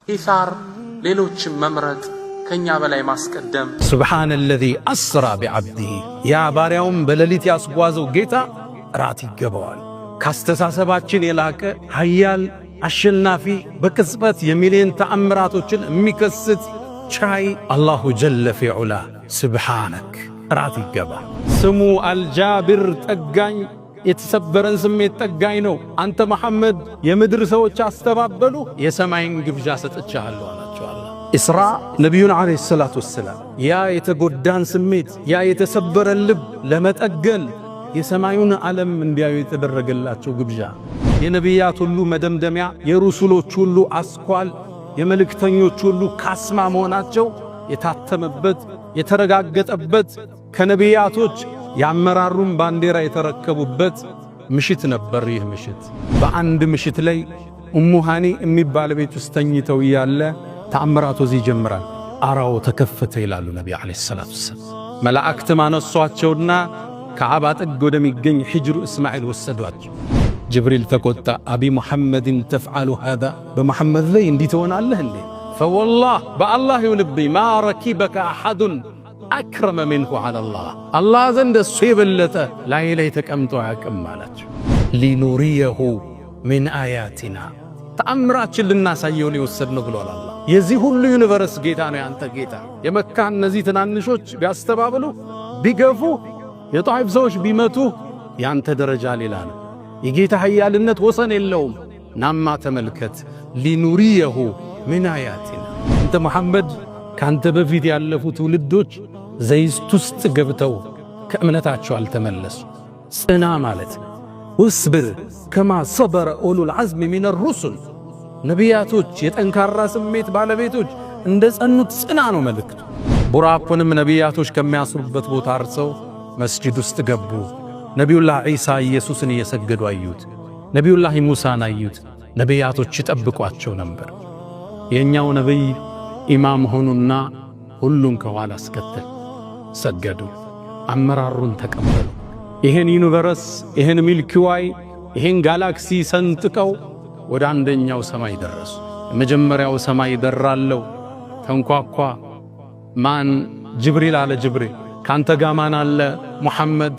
ኢሳር ሌሎችን መምረጥ ከኛ በላይ ማስቀደም ሱብሃነለዚ አስራ ቢዐብዲሂ ያ ባሪያውም በሌሊት ያስጓዘው ጌታ ራት ይገባዋል። ካስተሳሰባችን የላቀ ኃያል አሸናፊ በቅጽበት የሚሊዮን ተአምራቶችን የሚከስት ቻይ አላሁ ጀለ ፊዑላ ሱብሃነክ ራት ይገባ። ስሙ አልጃብር ጠጋኝ የተሰበረን ስሜት ጠጋኝ ነው። አንተ መሐመድ የምድር ሰዎች አስተባበሉ የሰማይን ግብዣ ሰጥቻለሁ አላቸው። ኢስራ ነቢዩን ዓለይሂ ሰላቱ ወሰላም ያ የተጎዳን ስሜት ያ የተሰበረን ልብ ለመጠገን የሰማዩን ዓለም እንዲያዩ የተደረገላቸው ግብዣ የነቢያት ሁሉ መደምደሚያ የሩሱሎች ሁሉ አስኳል የመልእክተኞች ሁሉ ካስማ መሆናቸው የታተመበት የተረጋገጠበት ከነቢያቶች ያመራሩን ባንዲራ የተረከቡበት ምሽት ነበር። ይህ ምሽት በአንድ ምሽት ላይ ኡሙ ሃኒ የሚባል ቤት ውስጥ ተኝተው ያለ ተአምራቱ እዚህ ይጀምራል። አራው ተከፈተ ይላሉ ነቢ ዓለይሂ ሰላቱ ወሰላም። መላእክት ማነሷቸውና ከዓባ ጥግ ወደሚገኝ ሂጅሩ እስማኤል ወሰዷቸው። ጅብሪል ተቆጣ። አቢ ሙሐመድን ተፍዓሉ ሃዛ በመሐመድ ላይ እንዲህ ትሆናለህ እንዴ? ፈወላህ በአላህ ይሁንብኝ ማ ረኪበከ አሐዱን አክረመ ሚንሁ ዐለላህ አላህ ዘንድ እሱ የበለጠ ላይ ላይ ተቀምጦ አያውቅም አላቸው። ሊኑሪየሁ ሚን አያቲና ተአምራችን ልናሳየው ነው የወሰድነው ብሏል አላህ። የዚህ ሁሉ ዩኒቨርስ ጌታ ነው ያንተ ጌታ። የመካ እነዚህ ትናንሾች ቢያስተባብሉ ቢገፉ የጣይፍ ሰዎች ቢመቱ ያንተ ደረጃ ሌላ ነው። የጌታ ኃያልነት ወሰን የለውም። ናማ ተመልከት ሊኑሪየሁ ሚን አያቲና አንተ መሐመድ ካንተ በፊት ያለፉ ትውልዶች ዘይት ውስጥ ገብተው ከእምነታቸው አልተመለሱ። ጽና ማለት ወስብር ከማ ሰበረ ኡሉል ዐዝሚ ሚነ ሩሱል ነቢያቶች የጠንካራ ስሜት ባለቤቶች እንደ ጸኑት ጽና ነው መልእክቱ። ቡራቁንም ነቢያቶች ከሚያስሩበት ቦታ አርሰው መስጂድ ውስጥ ገቡ። ነቢዩላህ ዒሳ ኢየሱስን እየሰገዱ አዩት። ነቢዩላህ ሙሳን አዩት። ነቢያቶች ይጠብቋቸው ነበር። የኛው ነቢይ ኢማም ሆኑና ሁሉን ከኋላ አስከተል ሰገዱ። አመራሩን ተቀበሉ። ይሄን ዩኒቨርስ ይሄን ሚልኪዋይ ይሄን ጋላክሲ ሰንጥቀው ወደ አንደኛው ሰማይ ደረሱ። የመጀመሪያው ሰማይ ደራለው ተንኳኳ። ማን? ጅብሪል አለ። ጅብሪል ካንተ ጋር ማን አለ? ሙሐመድ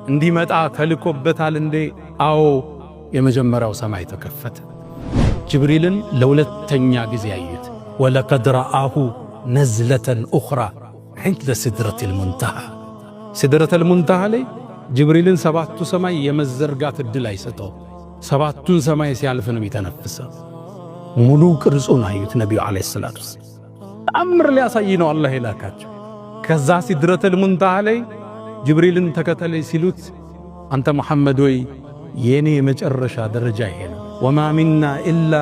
እንዲመጣ ተልኮበታል እንዴ? አዎ። የመጀመሪያው ሰማይ ተከፈተ። ጅብሪልን ለሁለተኛ ጊዜ አዩት። ወለቀድ ረአሁ ነዝለተን ኡኽራ ዒንደ ሲድረቲል ሙንተሃ ሲድረተል ሙንተሃ ላይ ጅብሪልን ሰባቱ ሰማይ የመዘርጋት ዕድል አይሰጠው። ሰባቱን ሰማይ ሲያልፍ ነው የሚተነፍሰው። ሙሉ ቅርጹን አዩት ነቢዩ ዓለይሂ ሰላቱ ወሰላም። ተአምር ሊያሳይ ነው አላህ የላካቸው። ከዛ ሲድረተል ሙንተሃ ላይ ጅብሪልን ተከተለኝ ሲሉት አንተ መሐመድ ወይ የኔ የመጨረሻ ደረጃ ይሄ ነው። ወማ ሚና ኢላ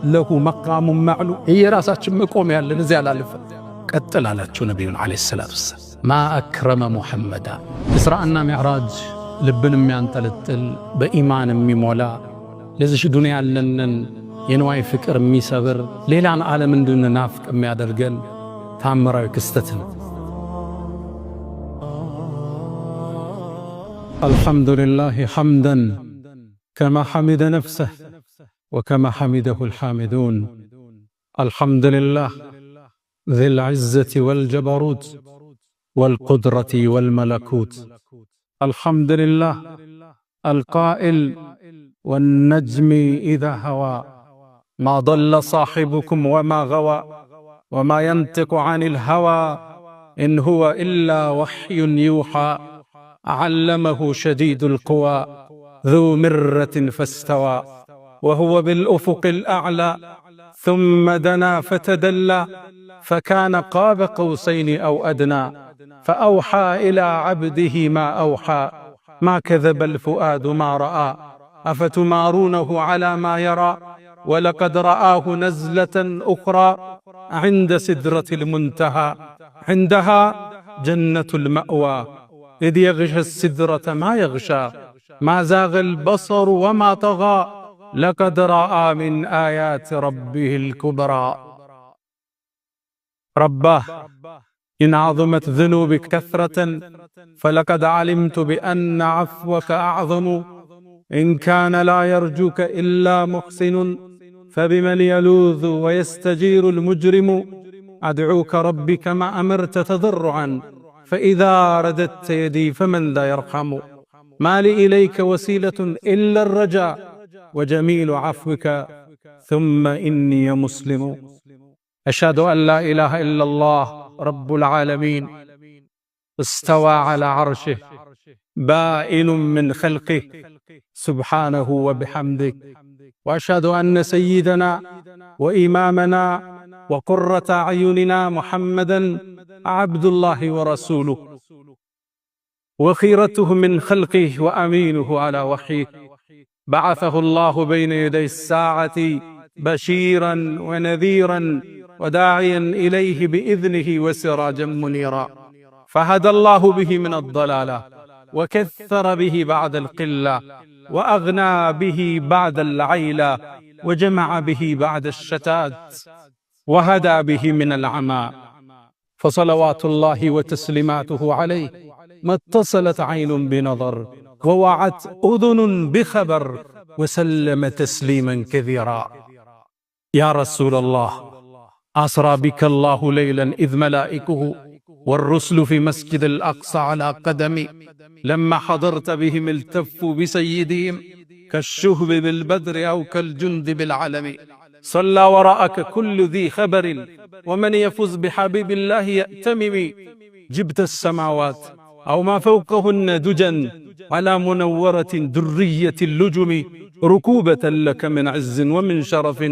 ለሁ መቃሙን ማዕሉም የራሳችን መቆም ያለን እዚያ ላልፈ ቀጥል አላቸው ነቢዩን ዓለይሂ ሰላቱ ወሰላም። ማ አክረመ ሙሐመዳ እስራእና ሚዕራጅ ልብን የሚያንጠለጥል በኢማን የሚሞላ ለዚህ ዱንያ ያለንን የንዋይ ፍቅር የሚሰብር ሌላን ዓለም እንድንናፍቅ የሚያደርገን ታምራዊ ክስተት ነው። አልሐምዱሊላህ ሐምደን ከማ ሐሚደ ነፍሰህ ወከማ ሐሚደሁ አልሐሚዱን አልሐምዱሊላህ ዚል ዒዘቲ ወልጀበሩት والقدرة والملكوت الحمد لله القائل والنجم إذا هوى ما ضل صاحبكم وما غوى وما ينطق عن الهوى إن هو إلا وحي يوحى علمه شديد القوى ذو مرة فاستوى وهو بالأفق الأعلى ثم دنا فتدلى فكان قاب قوسين أو أدنى فأوحى إلى عبده ما أوحى ما كذب الفؤاد ما رأى أفتمارونه على ما يرى ولقد رآه نزلة أخرى عند سدرة المنتهى عندها جنة المأوى إذ يغشى السدرة ما يغشى ما زاغ البصر وما طغى لقد رأى من آيات ربه الكبرى رباه إن عظمت ذنوبك كثرة فلقد علمت بأن عفوك أعظم. إن كان لا يرجوك إلا محسن فبمن يلوذ ويستجير المجرم. أدعوك ربي كما أمرت تضرعا فإذا رددت يدي فمن ذا يرحم. ما لي إليك وسيلة إلا الرجاء وجميل عفوك ثم إني مسلم. أشهد أن لا إله إلا الله رب العالمين استوى على عرشه بائن من خلقه سبحانه وبحمده. وأشهد أن سيدنا وإمامنا وقرة أعيننا محمدا عبد الله ورسوله وخيرته من خلقه وأمينه على وحيه. بعثه الله بين يدي الساعة بشيرا ونذيرا وداعيا إليه بإذنه وسراجا منيرا. فهدى الله به من الضلالة وكثر به بعد القلة وأغنى به بعد العيلة وجمع به بعد الشتات وهدى به من العمى. فصلوات الله وتسليماته عليه ما اتصلت عين بنظر ووعت أذن بخبر وسلم تسليما كثيرا. يا رسول الله، أسرى بك الله ليلا إذ ملائكه والرسل في مسجد الأقصى على قدمي. لما حضرت بهم التفوا بسيدهم كالشهب بالبدر أو كالجند بالعلم. صلى وراءك كل ذي خبر ومن يفز بحبيب الله يأتمم. جبت السماوات أو ما فوقهن دجا على منورة درية اللجم. ركوبة لك من عز ومن شرف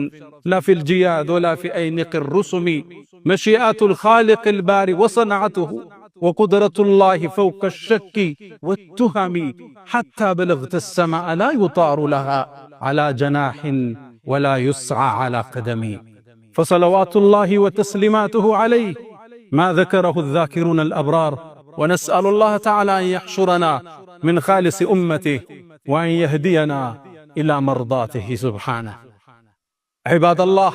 لا في الجياد ولا في أينق الرسم. مشيئة الخالق الباري وصنعته وقدرة الله فوق الشك والتهم. حتى بلغت السماء لا يطار لها على جناح ولا يسعى على قدم. فصلوات الله وتسليماته عليه ما ذكره الذاكرون الأبرار. ونسأل الله تعالى أن يحشرنا من خالص أمته وأن يهدينا إلى مرضاته سبحانه. عباد الله،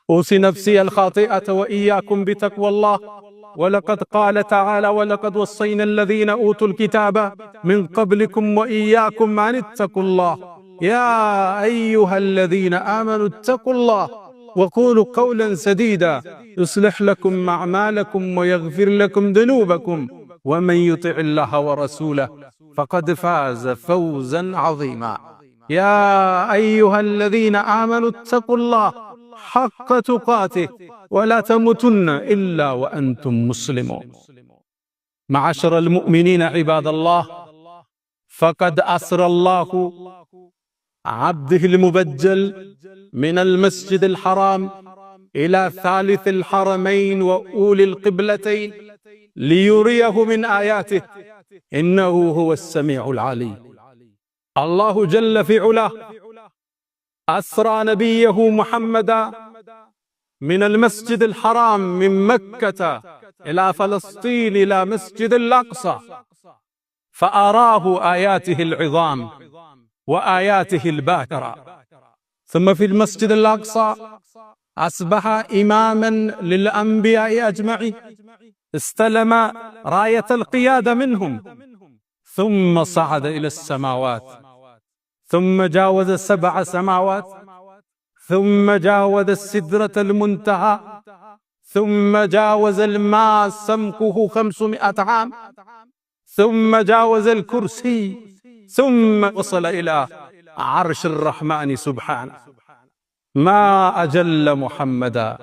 أوصي نفسي الخاطئة وإياكم بتقوى الله. ولقد قال تعالى: ولقد وصينا الذين أوتوا الكتاب من قبلكم وإياكم أن اتقوا الله. يا أيها الذين آمنوا اتقوا الله وقولوا قولا سديدا يصلح لكم أعمالكم ويغفر لكم ذنوبكم ومن يطع الله ورسوله فقد فاز فوزا عظيما. يا أيها الذين آمنوا اتقوا الله حق تقاته ولا تموتن إلا وأنتم مسلمون. معاشر المؤمنين عباد الله، فقد أسرى الله عبده المبجل من المسجد الحرام إلى ثالث الحرمين وأولي القبلتين ليريه من آياته إنه هو السميع العليم. الله جل في علاه أسرى نبيه محمدا من المسجد الحرام من مكة إلى فلسطين إلى مسجد الأقصى، فأراه آياته العظام وآياته الباهرة. ثم في المسجد الأقصى أصبح إماما للأنبياء أجمعين، استلم راية القيادة منهم، ثم صعد إلى السماوات، ثم جاوز 7 سماوات، ثم جاوز السدرة المنتهى، ثم جاوز الماء سمكه 500 عام، ثم جاوز الكرسي، ثم وصل إلى عرش الرحمن سبحانه. ما أجل محمدا.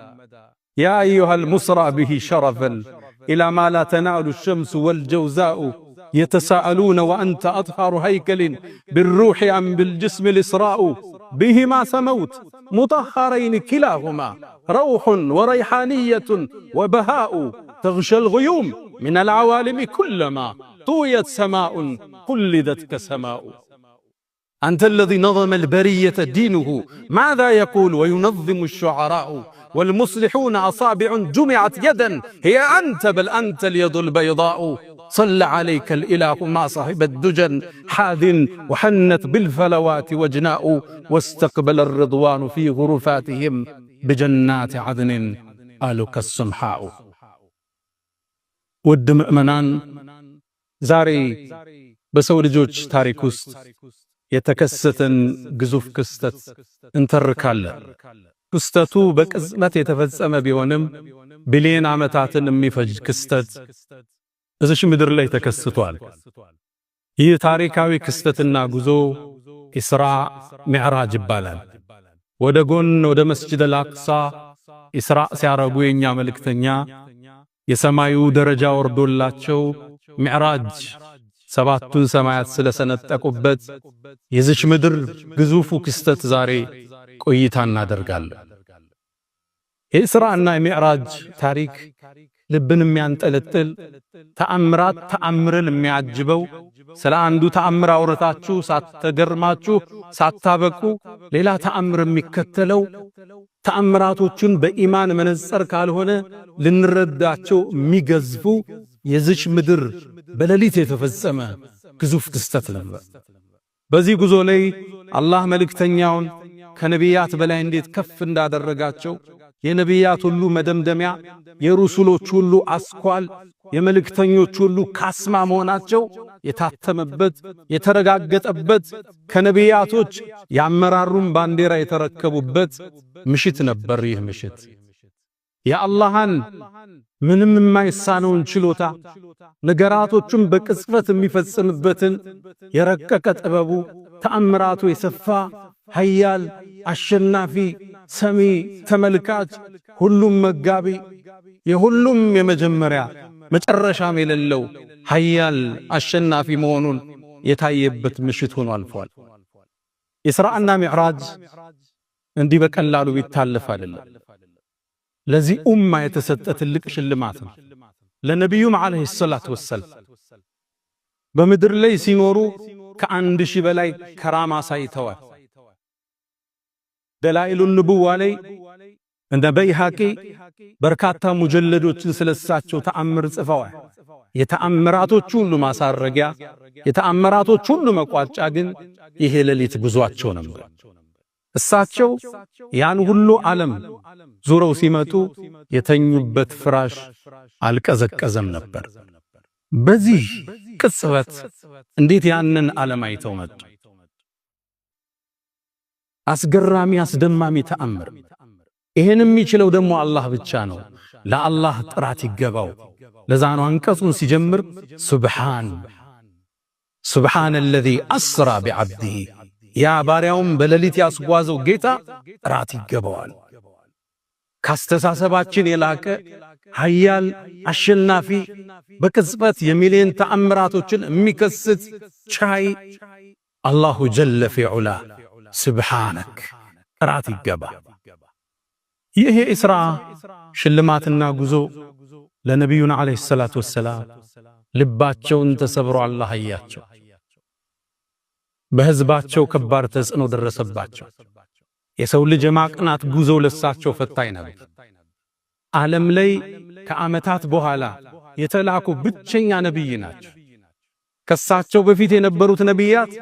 يا أيها المسرى به شرفا إلى ما لا تنال الشمس والجوزاء، يتساءلون وأنت أطهر هيكل بالروح أم بالجسم الإسراء. بهما سموت مطهرين كلاهما، روح وريحانية وبهاء، تغشى الغيوم من العوالم كلما طويت سماء قلدت كسماء. أنت الذي نظم البرية دينه، ماذا يقول وينظم الشعراء؟ والمصلحون أصابع جمعت يدا، هي أنت بل أنت اليد البيضاء. صلى عليك الإله ما صاحب الدجن حاذ، وحنت بالفلوات وجناء، واستقبل الرضوان في غرفاتهم بجنات عدن آلك السمحاء. ውድ ምእመናን ዛሬ በሰው ልጆች ታሪክ ውስጥ የተከሰተን ግዙፍ ክስተት እንተርካለን። ክስተቱ በቅጽበት የተፈጸመ ቢሆንም ቢሊዮን ዓመታትን የሚፈጅ ክስተት እዚች ምድር ላይ ተከስቷል። ይህ ታሪካዊ ክስተትና ጉዞ ኢስራ ሚዕራጅ ይባላል። ወደ ጎን ወደ መስጂድ አልአቅሳ ኢስራ ሲያረጉ የኛ መልእክተኛ የሰማዩ ደረጃ ወርዶላቸው ሚዕራጅ ሰባቱን ሰማያት ስለሰነጠቁበት የዚች ምድር ግዙፉ ክስተት ዛሬ ቆይታ እናደርጋለን። የኢስራእና የሚዕራጅ ታሪክ ልብን የሚያንጠለጥል ተአምርን የሚያጅበው ስለ አንዱ ተአምር አውርታችሁ ሳትገርማችሁ ሳታበቁ ሌላ ተአምር የሚከተለው ተአምራቶቹን በኢማን መነጽር ካልሆነ ልንረዳቸው የሚገዝፉ የዚች ምድር በሌሊት የተፈጸመ ግዙፍ ክስተት ነበር። በዚህ ጉዞ ላይ አላህ መልእክተኛውን ከነቢያት በላይ እንዴት ከፍ እንዳደረጋቸው የነቢያት ሁሉ መደምደሚያ የሩሱሎች ሁሉ አስኳል የመልእክተኞች ሁሉ ካስማ መሆናቸው የታተመበት የተረጋገጠበት ከነቢያቶች ያመራሩን ባንዲራ የተረከቡበት ምሽት ነበር። ይህ ምሽት የአላህን ምንም የማይሳነውን ችሎታ ነገራቶቹን በቅጽበት የሚፈጽምበትን የረቀቀ ጥበቡ ተአምራቱ የሰፋ ኃያል አሸናፊ ሰሚ ተመልካች ሁሉም መጋቢ የሁሉም የመጀመሪያ መጨረሻም የሌለው ኃያል አሸናፊ መሆኑን የታየበት ምሽት ሆኖ አልፏል። ኢስራእና ሚዕራጅ እንዲህ በቀላሉ ቢታለፍ አይደለም። ለዚህ ኡማ የተሰጠ ትልቅ ሽልማት ነው። ለነቢዩም ዓለይሂ ሰላቱ ወሰላም በምድር ላይ ሲኖሩ ከ1000 በላይ ከራማ ሳይተዋል። ደላኢሉን ንቡዋ ላይ እንደ በይሃቂ በርካታ ሙጀለዶችን ስለሳቸው ተአምር ጽፈዋል። የተአምራቶች ሁሉ ማሳረጊያ የተአምራቶች ሁሉ መቋጫ ግን ይሄ ሌሊት ጉዟቸው ነበር። እሳቸው ያን ሁሉ ዓለም ዙረው ሲመጡ የተኙበት ፍራሽ አልቀዘቀዘም ነበር። በዚህ ቅጽበት እንዴት ያንን ዓለም አይተው መጡ? አስገራሚ አስደማሚ ተአምር። ይሄን የሚችለው ደግሞ አላህ ብቻ ነው። ለአላህ ጥራት ይገባው። ለዛ ነው አንቀጹን ሲጀምር ሱብሃነ الذي أسرى بعبده ያ ባሪያውም በሌሊት ያስጓዘው ጌታ ጥራት ይገባዋል። ካስተሳሰባችን የላቀ ኃያል አሸናፊ በቅጽበት የሚሊዮን ተአምራቶችን የሚከስት ቻይ አላሁ ጀለ ፊ ዑላ ሱብሃነክ ጥራት ይገባ። ይህ ኢስራ ሽልማትና ጉዞ ለነቢዩና ዓለይሂ ሰላቱ ወሰላም ልባቸውን ተሰብሮ አላህ አያቸው። በህዝባቸው ከባድ ተጽዕኖ ደረሰባቸው። የሰው ልጅ ማቅናት ጉዞ ለሳቸው ፈታኝ ነበር። ዓለም ላይ ከዓመታት በኋላ የተላኩ ብቸኛ ነብይ ናቸው። ከሳቸው በፊት የነበሩት ነቢያት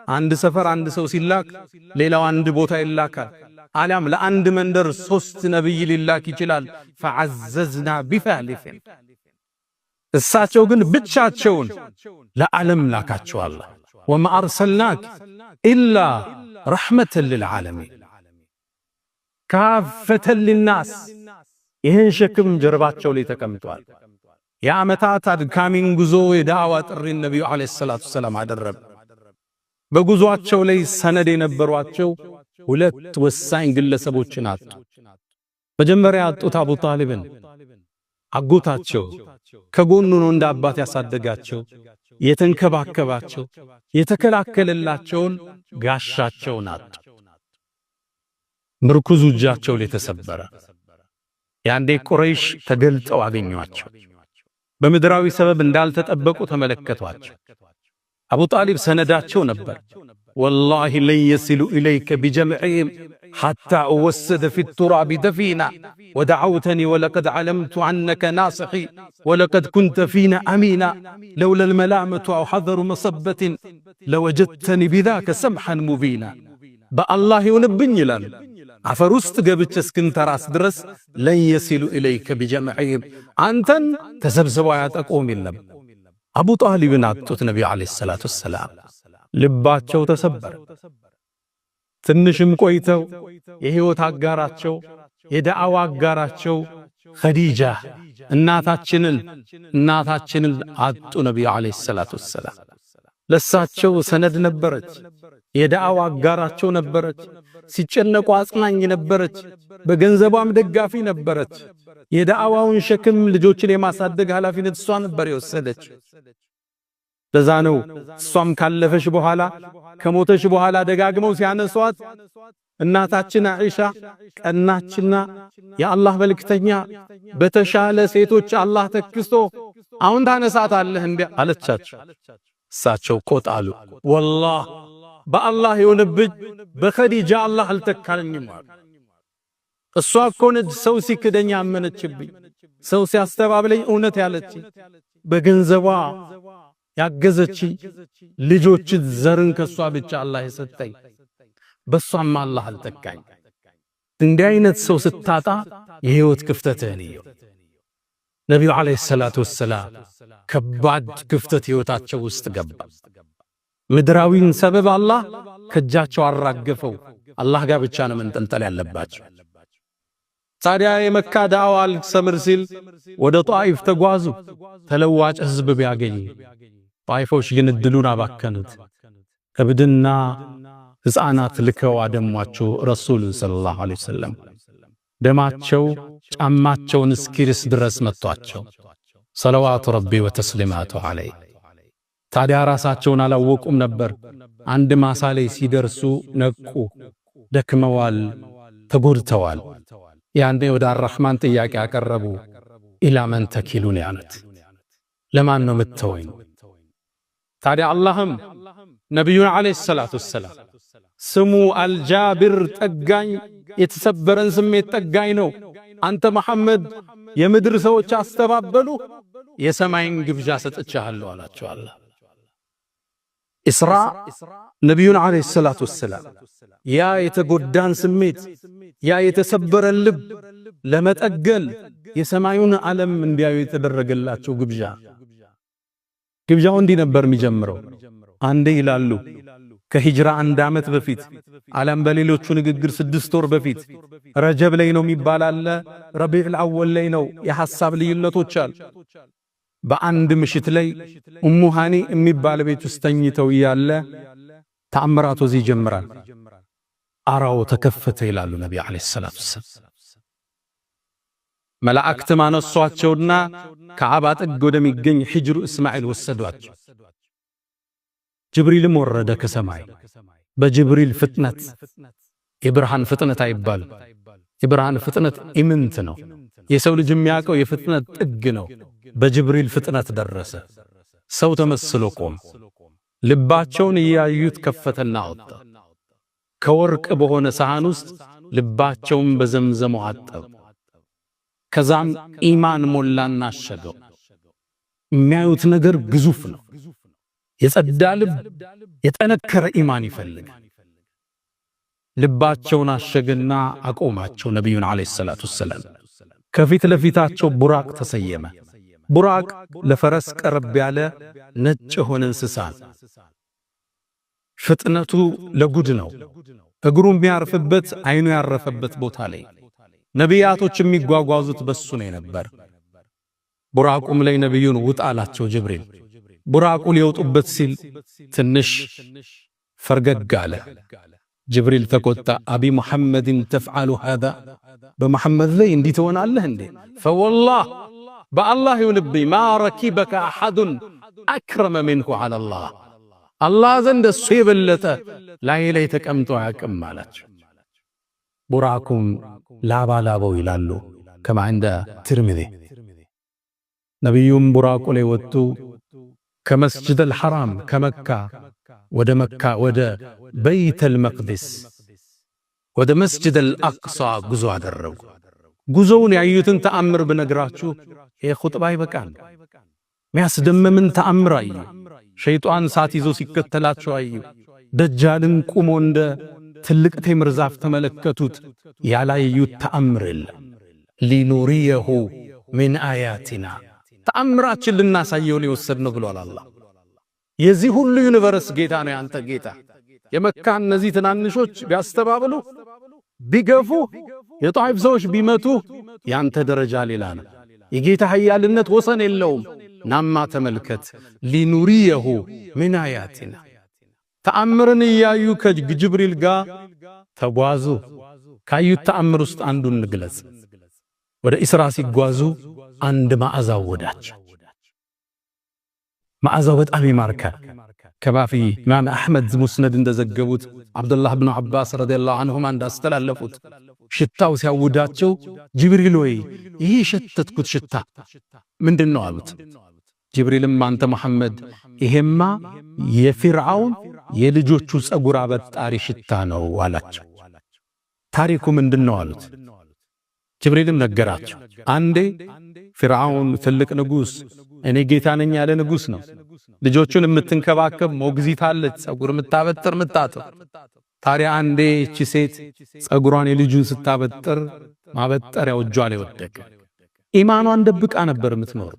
አንድ ሰፈር አንድ ሰው ሲላክ ሌላው አንድ ቦታ ይላካል። አሊያም ለአንድ መንደር 3 ነብይ ሊላክ ይችላል። ፈዐዘዝና ቢፋሊፍ እሳቸው ግን ብቻቸውን ለዓለም ላካቸው። አላህ ወማ አርሰልናክ ኢላ ረሕመተን ሊልዓለሚን ካፈተን ሊናስ። ይህን ሸክም ጀርባቸው ላይ ተቀምጧል። የዓመታት አድካሚን ጉዞ የዳዕዋ ጥሪን ነቢዩ ዓለይሂ ሰላቱ ወሰላም አደረጉ። በጉዞአቸው ላይ ሰነድ የነበሯቸው 2 ወሳኝ ግለሰቦችን አጡ። መጀመሪያ ያጡት አቡ ጣሊብን አጎታቸው ከጎኑ ነው እንደ አባት ያሳደጋቸው የተንከባከባቸው የተከላከለላቸውን ጋሻቸውን አጡ። ምርኩዙ እጃቸው ላይ ተሰበረ። ያንዴ ቁረይሽ ተገልጠው አገኟቸው። በምድራዊ ሰበብ እንዳልተጠበቁ ተመለከቷቸው። አቡ ጣሊብ ሰነዳቸው ነበር። ወላሂ ለን የሲሉ ኢለይከ ቢጀምዕህም ሐታ እወሰደ ፊ ቱራቢ ደፊና ወደዐውተኒ ወለቀድ ዓለምቱ ዐነከ ናስሒ ወለቀድ ኩንተ ፊና አሚና ለውላ ልመላመቱ አው ሐዘሩ መሰበትን ለወጀድተኒ ቢዛከ ሰምሐን ሙቢና። በአላህ ይሁንብኝ ይላል አፈር ውስጥ ገብቼ እስክንተራስ ድረስ ለየሲሉ ኢለይከ ቢጀምዕህም አንተን ተሰብስበው አያጠቁም የለም። አቡ ጣሊብን አጡት ነቢዩ ዓለይሂ ሰላቱ ወሰላም። ልባቸው ተሰበረ። ትንሽም ቆይተው የሕይወት አጋራቸው የዳዕዋ አጋራቸው ኸዲጃ እናታችንን አጡ ነቢዩ ዓለይሂ ሰላቱ ወሰላም። ለሳቸው ሰነድ ነበረች፣ የዳዕዋ አጋራቸው ነበረች፣ ሲጨነቁ አጽናኝ ነበረች፣ በገንዘቧም ደጋፊ ነበረች። የዳዕዋውን ሸክም ልጆችን የማሳደግ ኃላፊነት እሷ ነበር የወሰደች። ለዛ ነው እሷም ካለፈሽ በኋላ ከሞተሽ በኋላ ደጋግመው ሲያነሷት እናታችን አይሻ ቀናችና የአላህ መልእክተኛ በተሻለ ሴቶች አላህ ተክስቶ አሁን ታነሳታለህ እንዴ አለቻቸው። እሳቸው ቆጣሉ። ወላሂ በአላህ የሆነብኝ በኸዲጃ አላህ አልተካለኝም አሉ። እሷ እኮ ነች ሰው ሲክደኝ አመነችብኝ፣ ሰው ሲያስተባብለኝ እውነት ያለች፣ በገንዘቧ ያገዘች፣ ልጆች ዘርን ከሷ ብቻ አላህ የሰጠኝ፣ በሷም አላህ አልተካኝ። እንዲህ አይነት ሰው ስታጣ የህይወት ክፍተትህን ይየው። ነቢዩ ዓለይሂ ሰላቱ ወሰላም ከባድ ክፍተት ህይወታቸው ውስጥ ገባ። ምድራዊን ሰበብ አላህ ከእጃቸው አራገፈው። አላህ ጋር ብቻ ነው መንጠልጠል ያለባቸው። ታዲያ የመካ ዳዕዋ አልሰምር ሲል ወደ ጣኢፍ ተጓዙ። ተለዋጭ ህዝብ ቢያገኙ ጣኢፎች ግን እድሉን አባከኑት። እብድና ሕፃናት ልከው አደሟቸው ረሱሉን ሰለላሁ ዐለይሂ ወሰለም። ደማቸው ጫማቸውን እስኪርስ ድረስ መቷቸው። ሰለዋቱ ረቢ ወተስሊማቱ ዐለይህ። ታዲያ ራሳቸውን አላወቁም ነበር። አንድ ማሳ ላይ ሲደርሱ ነቁ። ደክመዋል፣ ተጎድተዋል። ያንዴ ወደ አርረሕማን ጥያቄ አቀረቡ። ኢላ መን ተኪሉን ያሉት፣ ለማን ነው የምትተወኝ? ታዲያ አላህም ነቢዩን ዓለይሂ ሰላቱ ወሰላም ስሙ አልጃብር ጠጋኝ፣ የተሰበረን ስሜት ጠጋኝ ነው። አንተ መሐመድ የምድር ሰዎች አስተባበሉ፣ የሰማይን ግብዣ ሰጥቻለሁ አላቸው። አላህ ኢስራ ነቢዩን ዓለይሂ ሰላቱ ወሰላም ያ የተጎዳን ስሜት ያ የተሰበረን ልብ ለመጠገል የሰማዩን ዓለም እንዲያዩ የተደረገላቸው ግብዣው እንዲህ ነበር የሚጀምረው። አንዴ ይላሉ ከሂጅራ 1 ዓመት በፊት ዓለም በሌሎቹ ንግግር 6 ወር በፊት ረጀብ ላይ ነው የሚባል አለ፣ ረቢዑል አወል ላይ ነው። የሐሳብ ልዩነቶች አሉ። በአንድ ምሽት ላይ ኡሙ ሃኒ የሚባል ቤት ውስጥ ተኝተው ያለ ተአምራቱ እዚህ ይጀምራል። አራው ተከፈተ ይላሉ ነብዩ አለይሂ ሰላቱ ወሰለም። መላእክት ማነሷቸውና ከዓባ ጥግ ወደሚገኝ ሂጅሩ እስማኤል ወሰዷቸው። ጅብሪልም ወረደ ከሰማይ። በጅብሪል ፍጥነት የብርሃን ፍጥነት አይባል። የብርሃን ፍጥነት ኢምንት ነው። የሰው ልጅ የሚያውቀው የፍጥነት ጥግ ነው። በጅብሪል ፍጥነት ደረሰ። ሰው ተመስሎ ቆም። ልባቸውን እያዩት ከፈተና አወጣ። ከወርቅ በሆነ ሳህን ውስጥ ልባቸውን በዘምዘም አጠበ። ከዛም ኢማን ሞላና አሸገው። የሚያዩት ነገር ግዙፍ ነው። የጸዳ ልብ የጠነከረ ኢማን ይፈልጋል። ልባቸውን አሸገና አቆማቸው። ነቢዩን ዓለይሂ ሰላቱ ወሰላም ከፊት ለፊታቸው ቡራቅ ተሰየመ። ቡራቅ ለፈረስ ቀረብ ያለ ነጭ የሆነ እንስሳ፣ ፍጥነቱ ለጉድ ነው። እግሩ የሚያርፍበት አይኑ ያረፈበት ቦታ ላይ ነቢያቶች የሚጓጓዙት በሱ ነው ነበር። ቡራቁም ላይ ነቢዩን ውጣ አላቸው ጅብሪል። ቡራቁ ሊወጡበት ሲል ትንሽ ፈርገግ አለ። ጅብሪል ተቆጣ። አቢ ሙሐመድን ተፍዓሉ ሃዛ፣ በመሐመድ ላይ እንዲህ ትሆናለህ እንዴ? ፈወላህ በአላህ ይሁንብኝ ማ ረኪበከ አሐዱን አክረመ ሚንሁ ዐለላህ፣ አላህ ዘንድ እሱ የበለጠ ላይ ተቀምጦ አያውቅም አላቸው። ቡራቁም ላባላበው ይላሉ ከማ እንደ ትርሚዚ። ነቢዩም ቡራቁ ላይ ወጡ። ከመስጅደል ሐራም ከመካ ወደ በይተል መቅዲስ ወደ መስጅደል አቅሷ ጉዞ አደረጉ። ጉዞውን ያዩትን ተአምር ብነግራችሁ ይሄ ኹጥባ ይበቃል። የሚያስደምምን ተአምር አዩ። ሸይጣን ሳት ይዞ ሲከተላቸው አዩ። ደጃልን ቁሞ እንደ ትልቅ ቴምር ዛፍ ተመለከቱት ያላዩት ተአምር የለም። ሊኑሪየሁ ሚን አያቲና ተአምራችን ልናሳየው ነው የወሰድነው ብሏል አላህ። የዚህ ሁሉ ዩኒቨርስ ጌታ ነው ያንተ ጌታ። የመካ እነዚህ ትናንሾች ቢያስተባብሉ ቢገፉ የጣይፍ ሰዎች ቢመቱ ያንተ ደረጃ ሌላ ነው። የጌታ ኃያልነት ወሰን የለውም። ናማ ተመልከት ሊኑሪየሁ ሚን አያቲና ተአምርን እያዩ ከጅብሪል ጋር ተጓዙ። ካዩት ተአምር ውስጥ አንዱን እንግለጽ። ወደ ኢስራ ሲጓዙ አንድ መዓዛው ወዳቸው። መዓዛው በጣም ይማርካል። ከባፊ ኢማም አሕመድ ሙስነድ እንደዘገቡት አብዱላህ ብኑ ዓባስ ረዲየላሁ ዐንሁማ እንዳስተላለፉት ሽታው ሲያውዳቸው ጅብሪል ወይ ይህ ሸተትኩት ሽታ ምንድነው አሉት። ጅብሪልም አንተ መሐመድ ይሄማ የፊርዓውን የልጆቹ ጸጉር አበጣሪ ሽታ ነው አላቸው። ታሪኩ ምንድነው አሉት። ጅብሪልም ነገራቸው። አንዴ ፊርዓውን ትልቅ ንጉስ እኔ ጌታ ነኝ ያለ ንጉስ ነው። ልጆቹን የምትንከባከብ ሞግዚት አለች፣ ጸጉር የምታበጥር የምታጥር። ታዲያ አንዴ እቺ ሴት ጸጉሯን የልጁን ስታበጥር ማበጠሪያው እጇ ላይ ወደቀ። ኢማኗን ደብቃ ነበር የምትኖር።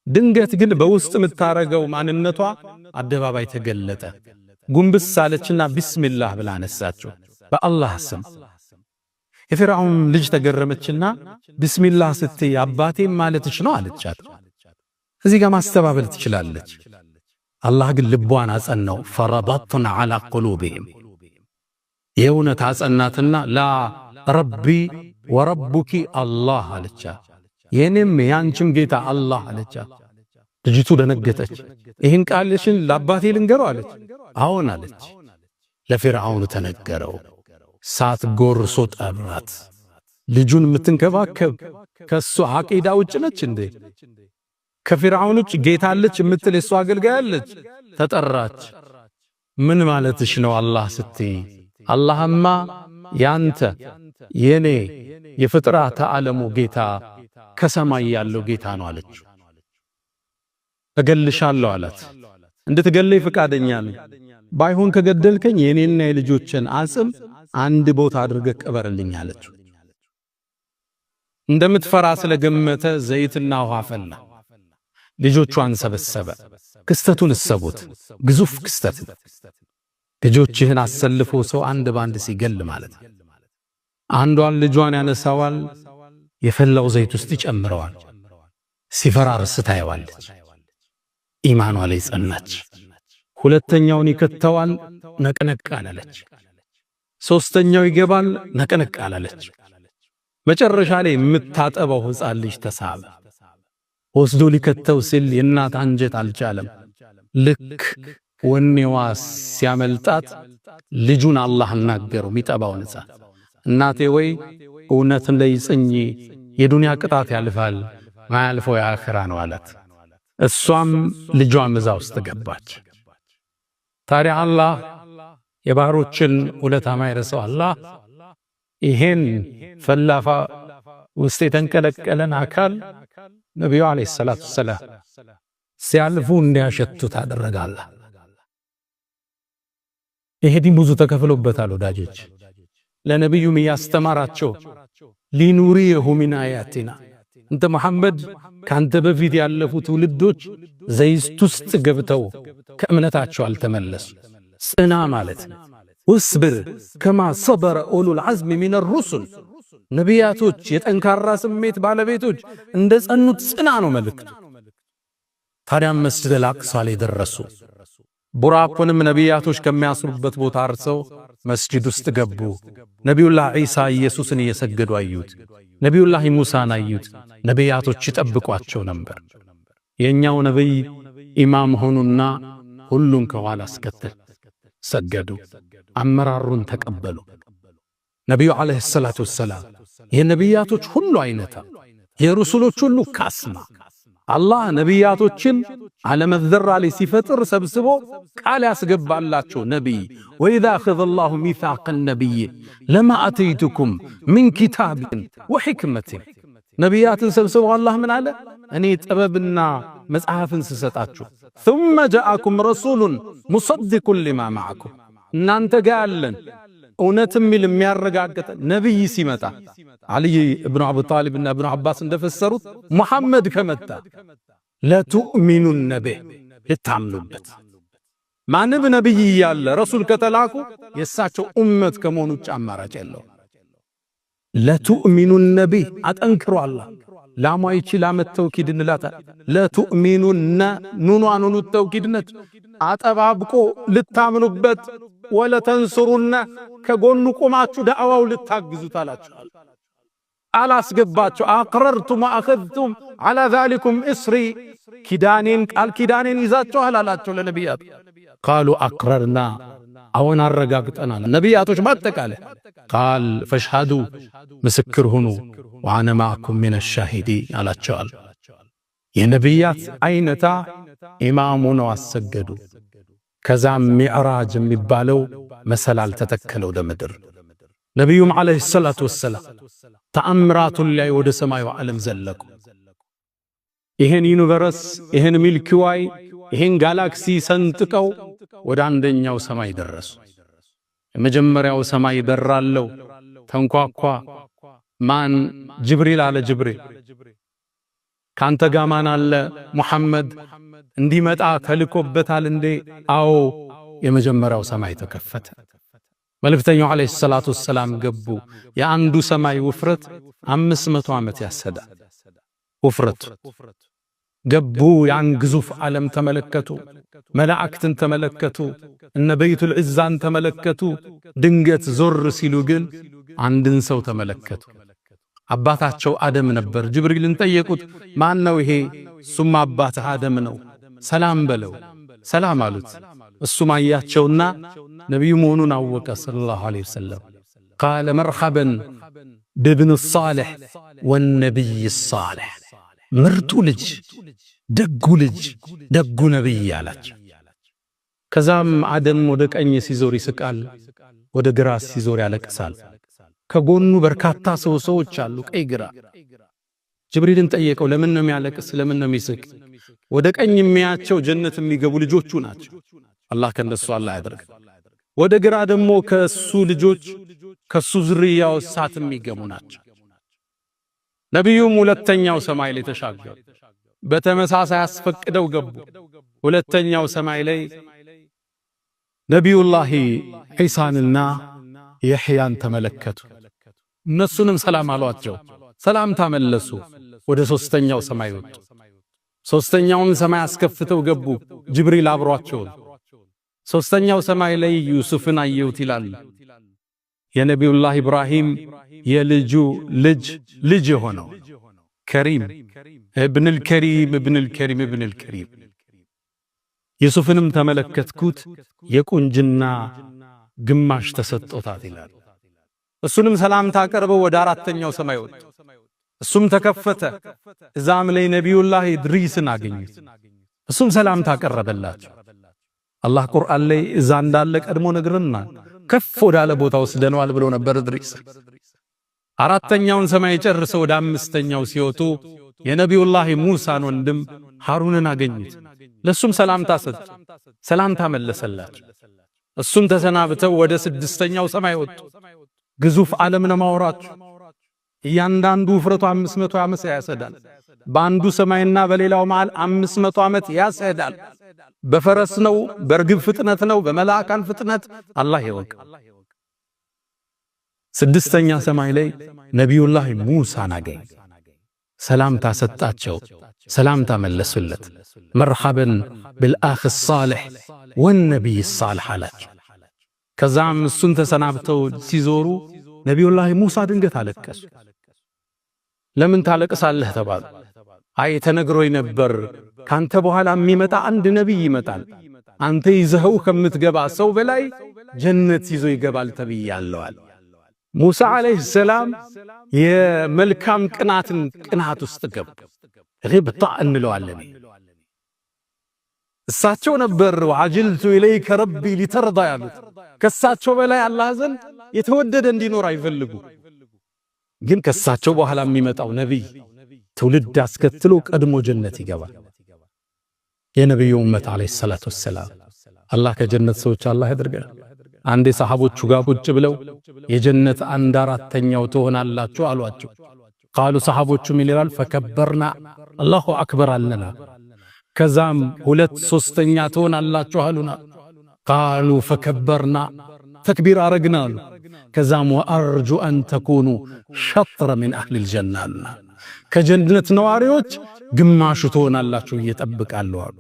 ድንገት ግን በውስጥ የምታረገው ማንነቷ አደባባይ ተገለጠ። ጉንብስ አለችና ቢስሚላህ ብላ አነሳችው፣ በአላህ ስም። የፊርዓውን ልጅ ተገረመችና ቢስሚላህ ስትይ አባቴም ማለትሽ ነው አለቻት። እዚህ ጋር ማስተባበል ትችላለች። አላህ ግን ልቧን አጸናው። ፈረበጥና ዐላ ቁሉብህም የእውነት አጸናትና ላ ረቢ ወረቡኪ አላህ አለቻት። የኔም ያንቺም ጌታ አላህ አለቻት። ልጅቱ ደነገጠች። ይህን ቃልሽን ለአባቴ ልንገረው አለች። አዎን አለች። ለፊርዓውን ተነገረው። ሳት ጎርሶ ጠራት። ልጁን የምትንከባከብ ከሱ አቂዳ ውጭ ነች እንዴ? ከፊርዓውን ውጭ ጌታ አለች የምትል የሱ አገልጋይ አለች። ተጠራች። ምን ማለትሽ ነው አላህ ስትይ? አላህማ ያንተ የኔ የፍጥረት ዓለሙ ጌታ ከሰማይ ያለው ጌታ ነው አለች። እገልሻለሁ አላት። እንድትገለይ ፍቃደኛ ነኝ። ባይሆን ከገደልከኝ የኔና የልጆችን አጽም አንድ ቦታ አድርገህ ቀበርልኝ አለች። እንደምትፈራ ስለገመተ ዘይትና ውሃ ፈላ። ልጆቿን ሰበሰበ። ክስተቱን እሰቡት። ግዙፍ ክስተት። ልጆችህን አሰልፎ ሰው አንድ ባንድ ሲገል ማለት ነው። አንዷን ልጇን ያነሳዋል፣ የፈላው ዘይት ውስጥ ይጨምረዋል። ሲፈራርስ ታየዋለች። ኢማኗ ላይ ጸናች። ሁለተኛውን ይከተዋል፣ ነቅነቅ አላለች። ሶስተኛው ይገባል፣ ነቅነቅ አላለች። መጨረሻ ላይ የምታጠበው ሕፃን ልጅ ተሳበ። ወስዶ ሊከተው ሲል የእናት አንጀት አልቻለም። ልክ ወኔዋ ሲያመልጣት ልጁን አላህ አናገረው። የሚጠባውን ሕፃን እናቴ ወይ እውነትን ላይ ጽኚ፣ የዱንያ ቅጣት ያልፋል፣ ማያልፈው የአኺራ ነው አላት። እሷም ልጇም እዛ ውስጥ ገባች። ታዲያ አላህ የባሮችን ውለታ ማይረሳው አላህ ይሄን ፈላፋ ውስጥ የተንቀለቀለን አካል ነቢዩ አለይሂ ሰላቱ ወሰላም ሲያልፉ እንዲያሸቱት አደረጋለ። ይሄ ዲን ብዙ ተከፍሎበታል ወዳጆች። ለነቢዩም ያስተማራቸው ሊኑሪየሁ ሚን አያቲና እንተ መሐመድ ካንተ በፊት ያለፉ ትውልዶች ዘይት ውስጥ ገብተው ከእምነታቸው አልተመለሱ። ጽና ማለት ወስብር ከማ ሰበረ ኡሉል ዐዝም ሚነ ሩሱል ነቢያቶች የጠንካራ ስሜት ባለቤቶች እንደ ጸኑት ጽና ነው መልእክቱ። ታዲያም መስጂድ አልአቅሳ ላይ ደረሱ። ቡራቁንም ነቢያቶች ከሚያስሩበት ቦታ አርሰው መስጂድ ውስጥ ገቡ። ነቢዩላህ ዒሳ ኢየሱስን እየሰገዱ አዩት። ነቢዩላህ ሙሳን አዩት። ነቢያቶች ይጠብቋቸው ነበር። የኛው ነብይ ኢማም ሆኑና ሁሉን ከኋላ አስከተል ሰገዱ። አመራሩን ተቀበሉ። ነቢዩ አለይሂ ሰላቱ ወሰላም የነቢያቶች ሁሉ አይነታ የሩሱሎች ሁሉ ካስማ አላህ ነቢያቶችን ዓለም ዘራ ላይ ሲፈጥር ሰብስቦ ቃል ያስገባላቸው ነቢይ ወኢዛ አኸዘ አላሁ ሚሳቀ ነቢይ ለማ አተይቱኩም ሚን ኪታብን ወሕክመትን ነቢያትን ሰብስቦ አላህ ምን አለ? እኔ ጥበብና መጽሐፍን ስሰጣችሁ ثم جاءكم رسول مصدق لما معكم እናንተ ጋር ያለን እውነትም ሚል የሚያረጋግጥ ነብይ ሲመጣ አሊ ኢብኑ አቡ ጣሊብ እና ኢብኑ አባስ እንደፈሰሩት ሙሐመድ ከመጣ ለቱእሚኑነ ቢህ ልታምኑበት ማንም ነብይ ያለ ረሱል ከተላኩ የሳቸው ኡመት ከመሆኑ ውጭ አማራጭ የለው ለቱእሚኑነ ቢህ አጠንክሩ አላህ ላሟ ይችላ መተውኪድ እንላታ ለቱእሚኑነ ኑኗን ኑኑ ተውኪድነት አጠባብቆ ልታምኑበት ወለተንሱሩነ ከጎኑ ቆማችሁ ዳዕዋው ልታግዙት አላችሁ አላስገባችሁ አቅረርቱም አኸዝቱም አላ ዛሊኩም እስሪ ኪዳኔን ቃል ኪዳኔን ይዛችኋል አላቸው ለነቢያት ቃሉ አቅረርና አዎን አረጋግጠናል ነቢያቶች ማጠቃለ ቃል ፈሽሃዱ ምስክር ሁኑ ወአነ ማዕኩም ሚነ ሻሂዲ አላቸዋል የነቢያት አይነታ ኢማሙ ነው አሰገዱ ከዛም ሚዕራጅ የሚባለው መሰላል ተተከለው ለምድር ነቢዩም ዓለይሂ ሰላቱ ወሰላም ተአምራቱን ላይ ወደ ሰማዩ ዓለም ዘለቁ ይሄን ዩኒቨርስ ይሄን ሚልኪ ዋይ ይሄን ጋላክሲ ሰንጥቀው ወደ አንደኛው ሰማይ ደረሱ የመጀመሪያው ሰማይ በራለው ተንኳኳ ማን ጅብሪል አለ ጅብሪል ካንተ ጋር ማን አለ ሙሐመድ እንዲመጣ ተልኮበታል እንዴ አዎ የመጀመሪያው ሰማይ ተከፈተ መልእክተኛው ዓለይሂ ሰላቱ ወሰላም ገቡ የአንዱ ሰማይ ውፍረት 500 ዓመት ያሰዳል ውፍረት ገቡ ያን ግዙፍ ዓለም ተመለከቱ መላእክትን ተመለከቱ እነ በይቱል ዒዛን ተመለከቱ ድንገት ዞር ሲሉ ግን አንድን ሰው ተመለከቱ አባታቸው አደም ነበር ጅብሪልን ጠየቁት ማን ነው ይሄ እሱም አባትህ አደም ነው ሰላም በለው ሰላም አሉት እሱም አያቸውና ነብዩ መሆኑን አወቀ ሰለላሁ ዐለይሂ ወሰለም قال مرحبا بابن الصالح والنبي الصالح ምርጡ ልጅ ደጉ ልጅ ደጉ ነብይ አላቸው ከዛም አደም ወደ ቀኝ ሲዞር ይስቃል ወደ ግራ ሲዞር ያለቅሳል ከጎኑ በርካታ ሰዎች አሉ ቀይ ግራ ጅብሪልን ጠየቀው ለምን ነው የሚያለቅስ ለምን ነው የሚስቅ ወደ ቀኝ የሚያቸው ጀነት የሚገቡ ልጆቹ ናቸው አላህ ከነሱ አላህ ያድርግ ወደ ግራ ደግሞ ከሱ ልጆች ከሱ ዝርያው ሳት የሚገቡ ናቸው ነብዩም ሁለተኛው ሰማይ ላይ ተሻገሩ በተመሳሳይ አስፈቅደው ገቡ ሁለተኛው ሰማይ ላይ ነብዩላህ ኢሳንና የሕያን ተመለከቱ እነሱንም ሰላም አሏቸው ሰላም ተመለሱ ወደ ሶስተኛው ሰማይ ወጡ ሶስተኛውን ሰማይ አስከፍተው ገቡ ጅብሪል አብሯቸው ሶስተኛው ሰማይ ላይ ዩሱፍን አየሁት ይላል የነብዩላህ ኢብራሂም የልጁ ልጅ ሆነው ከሪም ኢብኑል ከሪም ዩሱፍንም ተመለከትኩት የቁንጅና ግማሽ ተሰጥቶታት ይላል እሱንም ሰላምታ አቀርበው ወደ አራተኛው ሰማይ ወጡ እሱም ተከፈተ እዛም ላይ ነብዩላህ ኢድሪስን አገኙት እሱም ሰላምታ አቀረበላቸው አላህ ቁርአን ላይ እዛ እንዳለ ቀድሞ ነግረናል ከፍ ወዳለ ቦታ ወስደነዋል ብሎ ነበር ኢድሪስ አራተኛውን ሰማይ ጨርሰው ወደ አምስተኛው ሲወጡ የነብዩላህ ሙሳን ወንድም ሃሩንን አገኙት ለሱም ሰላምታ ሰጡ ሰላምታ መለሰላቸው እሱም ተሰናብተው ወደ ስድስተኛው ሰማይ ወጡ ግዙፍ ዓለም ነው ማውራችሁ እያንዳንዱ ውፍረቱ 500 ዓመት ያሰዳል በአንዱ ሰማይና በሌላው መሃል 500 ዓመት ያሰዳል በፈረስ ነው በርግብ ፍጥነት ነው በመላእካን ፍጥነት አላህ ይወቅ ስድስተኛ ሰማይ ላይ ነብዩላህ ሙሳን አገኙ ሰላምታ ሰጣቸው ሰላምታ መለሱለት መርሐበን بالأخ الصالح والنبي الصالح አላቸው ከዛም እሱን ተሰናብተው ሲዞሩ ነብዩላህ ሙሳ ድንገት አለቀሱ ለምን ታለቅሳለህ ተባሉ አይ ተነግሮኝ ነበር ካንተ በኋላ የሚመጣ አንድ ነብይ ይመጣል አንተ ይዘኸው ከምትገባ ሰው በላይ ጀነት ይዞ ይገባል ተብያለሁ አለ ሙሳ አለይሂ ሰላም የመልካም ቅናት ውስጥ ገቡ ሪብጣ እንለዋለን እሳቸው ነበር ወአጅልቱ ኢለይከ ረቢ ሊተርዳ ያሉት ከሳቸው በላይ አላህ ዘንድ የተወደደ እንዲኖር አይፈልጉ ግን ከሳቸው በኋላ የሚመጣው ነብይ ትውልድ አስከትሎ ቀድሞ ጀነት ይገባል የነብዩ ኡመት አለይሂ ሰላቱ ወሰላም አላህ ከጀነት ሰዎች አላህ ያድርገን አንዴ ሰሃቦቹ ጋር ቁጭ ብለው የጀነት አንድ አራተኛው ትሆናላችሁ አሏቸው። ቃሉ ሰሃቦቹ ምን ይላል? ፈከበርና አላሁ አክበር አለና። ከዛም 2/3 ትሆናላችሁ አሉና። ቃሉ ፈከበርና ተክቢር አረግና አሉ። ከዛም ወአርጁ አን ተኩኑ ሸጥረ ሚን አህሊል ጀና አሉና። ከጀነት ነዋሪዎች ግማሹ ትሆናላችሁ እየጠብቃለሁ አሉ።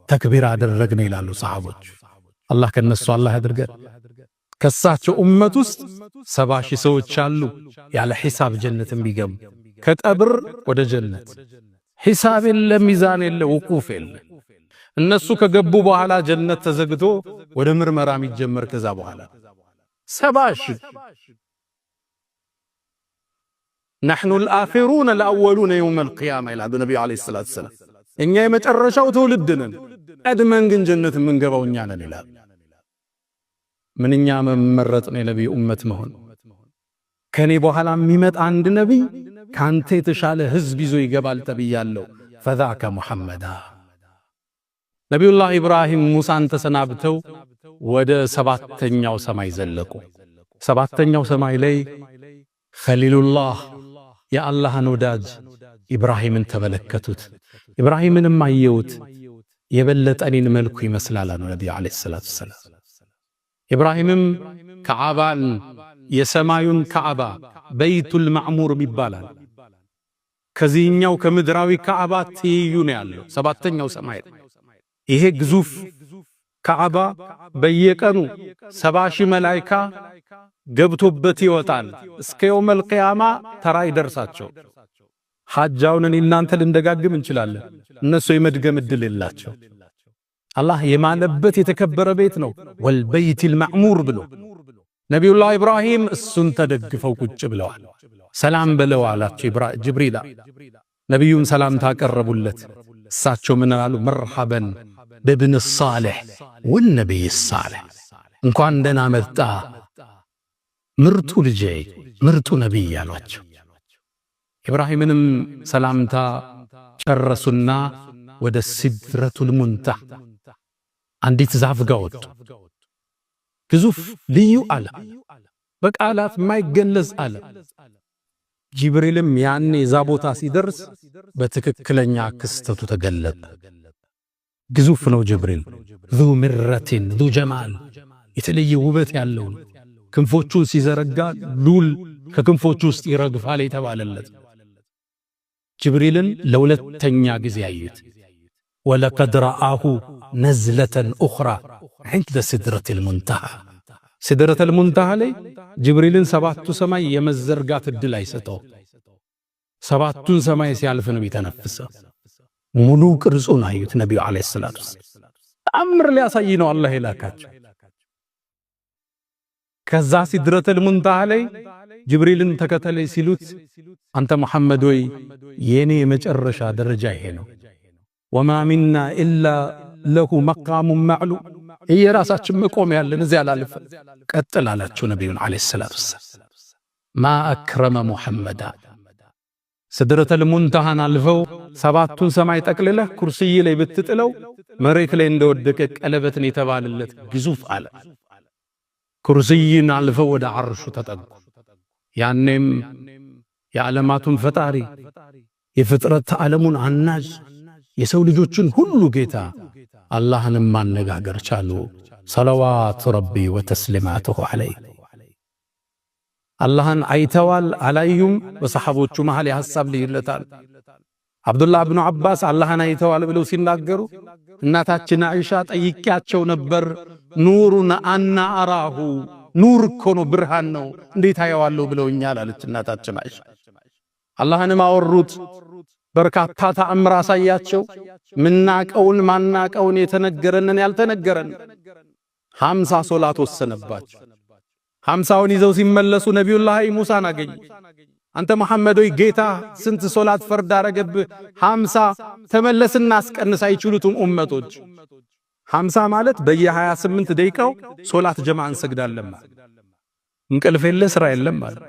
ተክቢር አደረግን ይላሉ ሰሃቦች። አላህ ከነሱ አላህ ያድርገን። ከሳቸው ኡመት ውስጥ 70,000 ሰዎች አሉ ያለ ሒሳብ ጀነትን ቢገቡ። ከቀብር ወደ ጀነት ሒሳብ የለ፣ ሚዛን የለ፣ ውቁፍ የለ። እነሱ ከገቡ በኋላ ጀነት ተዘግቶ ወደ ምርመራ የሚጀመር ከዛ በኋላ 70,000 نحن الآخرون الأولون يوم القيامة إلى النبي عليه الصلاة والسلام እኛ የመጨረሻው ትውልድ ነን፣ ቀድመን ግን ጀነት የምንገባው እኛ ነን ይላል። ምንኛ መመረጥ ነው የነብዩ ኡመት መሆን። ከኔ በኋላ የሚመጣ አንድ ነብይ ካንተ የተሻለ ህዝብ ይዞ ይገባል ተብያለሁ። فذاك محمد ነብዩላህ ኢብራሂም ሙሳን ተሰናብተው ወደ 7ኛው ሰማይ ዘለቁ። 7ኛው ሰማይ ላይ ኸሊሉላህ የአላህን ወዳጅ ኢብራሂምን ተመለከቱት። ኢብራሂምንም አየውት። የበለጠኔን መልኩ ይመስላል አሉ ነብዩ አለይሂ ሰላቱ ወሰላም። ኢብራሂምም ከዓባን የሰማዩን ከዓባ በይቱል ማዕሙር ይባላል ከዚህኛው ከምድራዊ ከዓባ ትይዩ ነው ያለው 7ኛው ሰማይ። ይሄ ግዙፍ ከዓባ በየቀኑ 70,000 መላእክት ገብቶበት ይወጣል። እስከ የውመል ቂያማ ተራ ይደርሳቸው። ሐጃውን እናንተ ልንደጋግም እንችላለን፣ እነሱ የመድገም ዕድል የላቸው። አላህ የማለበት የተከበረ ቤት ነው ወልበይቲል ማዕሙር ብሎ ነብዩላህ ኢብራሂም እሱን ተደግፈው ቁጭ ብለዋል። ሰላም በለው አላቸው ጅብሪል። ነብዩም ሰላም ታቀረቡለት። እሳቸው ምን አሉ? መርሐበን በብን ሷሊህ ወነብይ ሷሊህ፣ እንኳን ደህና መጣ ምርጡ ልጄ ምርጡ ነብይ አሏቸው። ኢብራሂምንም ሰላምታ ጨረሱና ወደ ሲድረቱል ሙንተሃ አንዲት ዛፍ ጋር ወጡ። ግዙፍ ልዩ አለ፣ በቃላት የማይገለጽ አለ። ጅብሪልም ያኔ ዛ ቦታ ሲደርስ በትክክለኛ ክስተቱ ተገለጠ። ግዙፍ ነው ጅብሪል። ذو مرة ذو جمال የተለየ ውበት ያለው ክንፎቹን ሲዘረጋ ሉል ከክንፎቹ ውስጥ ይረግፋል የተባለለት ጅብሪልን ለሁለተኛ ጊዜ አዩት። ወለቀድ ረአሁ ነዝለተን ኡኽራ عند سدرة المنتهى سدرة المنتهى ላይ ጅብሪልን 7ቱ ሰማይ የመዘርጋት ዕድል አይሰጠው። 7ቱን ሰማይ ሲያልፍ ነው የተነፈሰው። ሙሉ ቅርጹን አዩት ነብዩ አለይሂ ሰላቱ ተአምር ሊያሳይ ነው አላህ የላካቸው። ከዛ ሲድረቱል ሙንተሃ ላይ ጅብሪልን ተከተለኝ ሲሉት አንተ መሐመድ ወይ የኔ የመጨረሻ ደረጃ ይሄ ነው። ወማ ሚና ኢላ ለሁ መቃሙ ማዕሉም፣ የራሳችን መቆም ያለን እዚያ ላልፍ ቀጥል አላቸው ነብዩን አለይሂ ሰላቱ ወሰለም። ማ አክረመ ሙሐመዳ ሲድረቱል ሙንተሃን አልፈው 7ቱን ሰማይ ጠቅልለህ ኩርሲይ ላይ ብትጥለው መሬት ላይ እንደወደቀ ቀለበትን የተባለለት ግዙፍ አለ። ኩርሲይን አልፈው ወደ አርሹ ተጠጉ። ያኔም የዓለማቱን ፈጣሪ የፍጥረት ዓለሙን አናጅ የሰው ልጆችን ሁሉ ጌታ አላህንም ማነጋገር ቻሉ። ሰለዋቱ ረቢ ወተስሊማቱሁ ዐለይሂ። አላህን አይተዋል አላዩም? በሰሐቦቹ መሃል የሐሳብ ልዩነታል። አብዱላህ ኢብኑ አባስ አላህን አይተዋል ብለው ሲናገሩ እናታችን አይሻ ጠይቂያቸው ነበር። ኑሩን አና አራሁ፣ ኑር እኮ ነው ብርሃን ነው እንዴት አየዋለሁ ብለውኛል አለች እናታችን አይሻ። አላህንም አወሩት። በርካታ ተአምር አሳያቸው። ምናቀውን ማናቀውን የተነገረንን ያልተነገረን 50 ሶላት ወሰነባቸው። 50ውን ይዘው ሲመለሱ ነብዩላህ ሙሳን አገኙ። አንተ መሐመድ ሆይ ጌታ ስንት ሶላት ፈርድ አረገብህ? 50 ተመለስና አስቀንስ አይችሉትም ኡመቶች። 50 ማለት በየ28 ደቂቃው ሶላት ጀማዓ እንሰግዳለን ማለት እንቅልፍ የለ ስራ የለም ማለት።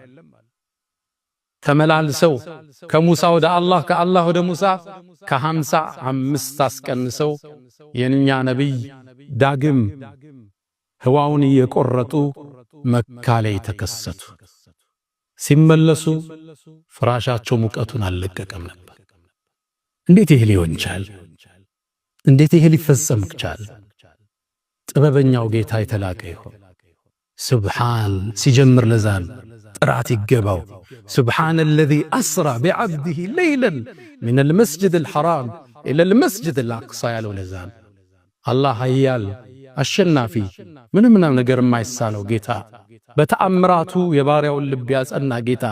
ተመላልሰው ከሙሳ ወደ አላህ ከአላህ ወደ ሙሳ ከ55 አስቀንሰው የኛ ነብይ ዳግም ህዋውን እየቆረጡ መካ ላይ ተከሰቱ። ሲመለሱ ፍራሻቸው ሙቀቱን አልለቀቀም ነበር። እንዴት ይሄ ሊሆን ቻለ? እንዴት ይሄ ሊፈጸም ቻለ? ጥበበኛው ጌታ የተላቀ ይሁን። ሱብሓን ሲጀምር ለዛን ጥራት ይገባው። ሱብሓነ አለዚ አስራ ቢዐብዲሂ ለይለን ሚነል መስጂድል ሐራም ኢለል መስጂድል አቅሳ ያለው ለዛን አላህ ኃያል አሸናፊ ምንም ነገር የማይሳነው ጌታ በተአምራቱ የባሪያውን ልብ ያጸና ጌታ